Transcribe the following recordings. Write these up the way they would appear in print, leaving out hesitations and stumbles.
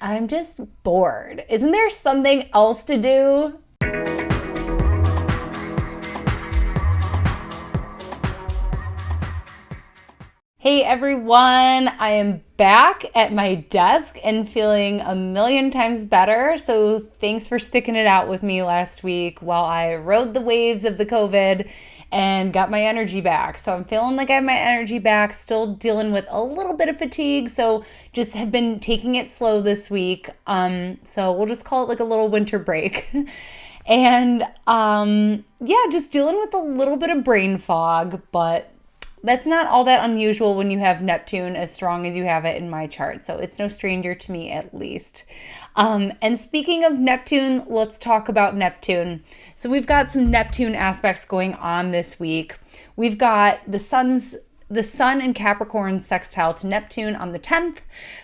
I'm just bored. Isn't there something else to do? Hey everyone, I am back at my desk and feeling a million times better. So thanks for sticking it out with me last week while I rode the waves of the COVID and got my energy back. So I'm feeling like I have my energy back, still dealing with a little bit of fatigue. So just have been taking it slow this week. So we'll just call it like a little winter break. And yeah, just dealing with a little bit of brain fog, but that's not all that unusual when you have Neptune as strong as you have it in my chart. So it's no stranger to me, at least. And speaking of Neptune, let's talk about Neptune. So we've got some Neptune aspects going on this week. We've got the Sun and Capricorn sextile to Neptune on the 10th,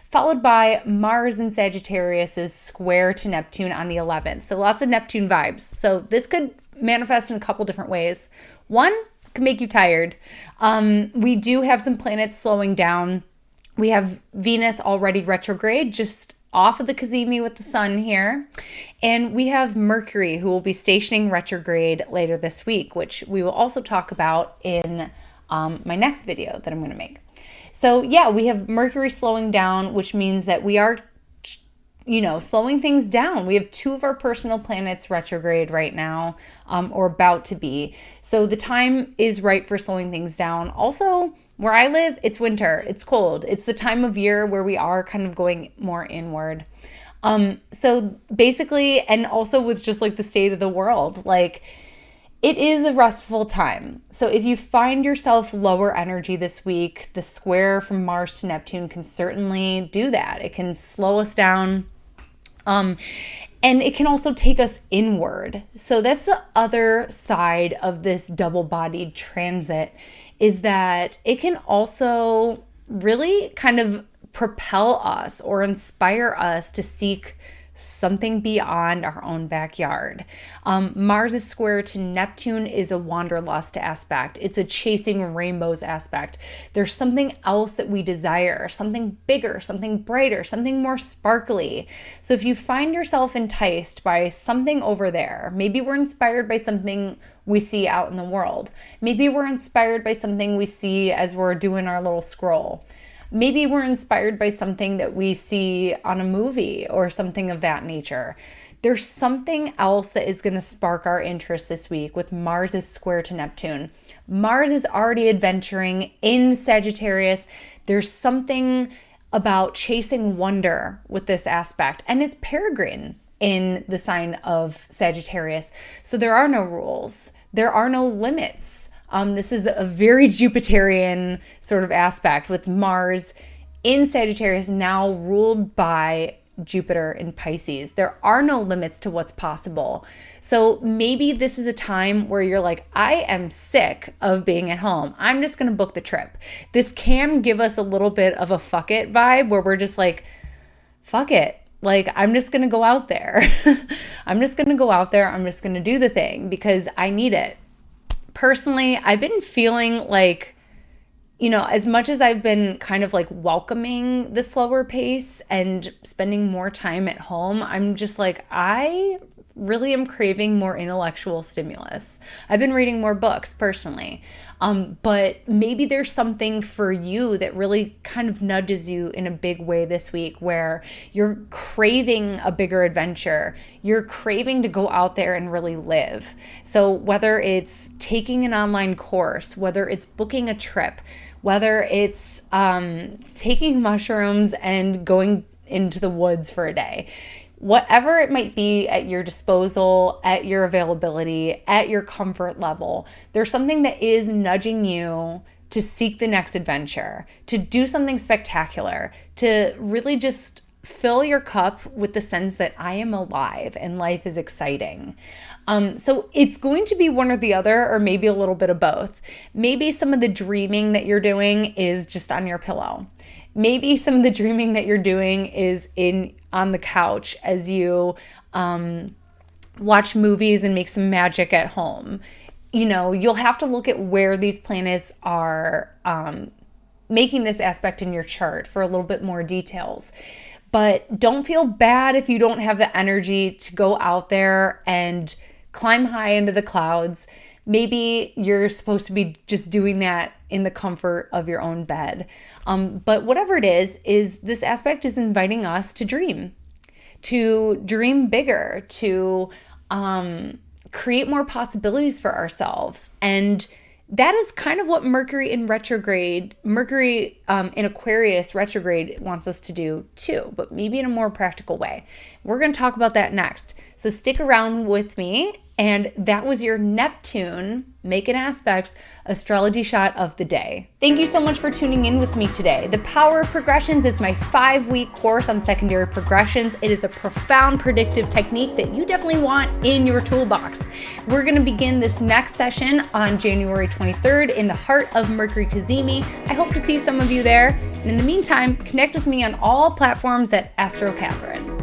followed by Mars and Sagittarius' square to Neptune on the 11th. So lots of Neptune vibes. So this could manifest in a couple different ways. One, can make you tired. We do have some planets slowing down. We have Venus already retrograde, just off of the Cazimi with the Sun here. And we have Mercury, who will be stationing retrograde later this week, which we will also talk about in my next video that I'm going to make. So yeah, we have Mercury slowing down, which means that we are slowing things down. We have two of our personal planets retrograde right now, or about to be. So the time is right for slowing things down. Also, where I live, it's winter, it's cold. It's the time of year where we are kind of going more inward. So basically, and also with just like the state of the world, like it is a restful time. So if you find yourself lower energy this week, the square from Mars to Neptune can certainly do that. It can slow us down. And it can also take us inward. So that's the other side of this double-bodied transit, is that it can also really kind of propel us or inspire us to seek something beyond our own backyard. Mars' square to Neptune is a wanderlust aspect. It's a chasing rainbows aspect. There's something else that we desire, something bigger, something brighter, something more sparkly. So if you find yourself enticed by something over there, maybe we're inspired by something we see out in the world. Maybe we're inspired by something we see as we're doing our little scroll. Maybe we're inspired by something that we see on a movie or something of that nature. There's something else that is going to spark our interest this week with Mars' square to Neptune. Mars is already adventuring in Sagittarius. There's something about chasing wonder with this aspect, and it's peregrine in the sign of Sagittarius. So there are no rules. There are no limits. This is a very Jupiterian sort of aspect with Mars in Sagittarius now ruled by Jupiter in Pisces. There are no limits to what's possible. So maybe this is a time where you're like, I am sick of being at home. I'm just going to book the trip. This can give us a little bit of a fuck it vibe where we're just like, fuck it. Like, I'm just going to go out there. I'm just going to go out there. I'm just going to do the thing because I need it. Personally, I've been feeling like, as much as I've been kind of like welcoming the slower pace and spending more time at home, I'm just like, I really am craving more intellectual stimulus. I've been reading more books personally, but maybe there's something for you that really kind of nudges you in a big way this week where you're craving a bigger adventure. You're craving to go out there and really live. So whether it's taking an online course, whether it's booking a trip, whether it's taking mushrooms and going into the woods for a day, whatever it might be at your disposal, at your availability, at your comfort level, there's something that is nudging you to seek the next adventure, to do something spectacular, to really just fill your cup with the sense that I am alive and life is exciting. So it's going to be one or the other, or maybe a little bit of both. Maybe some of the dreaming that you're doing is just on your pillow. Maybe some of the dreaming that you're doing is on the couch as you watch movies and make some magic at home. You'll have to look at where these planets are making this aspect in your chart for a little bit more details. But don't feel bad if you don't have the energy to go out there and climb high into the clouds. Maybe you're supposed to be just doing that in the comfort of your own bed. But whatever it is this aspect is inviting us to dream bigger, to create more possibilities for ourselves. And that is kind of what Mercury in Aquarius retrograde wants us to do too, but maybe in a more practical way. We're going to talk about that next. So stick around with me. And that was your Neptune Making Aspects astrology shot of the day. Thank you so much for tuning in with me today. The Power of Progressions is my 5-week course on secondary progressions. It is a profound predictive technique that you definitely want in your toolbox. We're going to begin this next session on January 23rd in the heart of Mercury Cazimi. I hope to see some of you there. And in the meantime, connect with me on all platforms at Astro Catherine.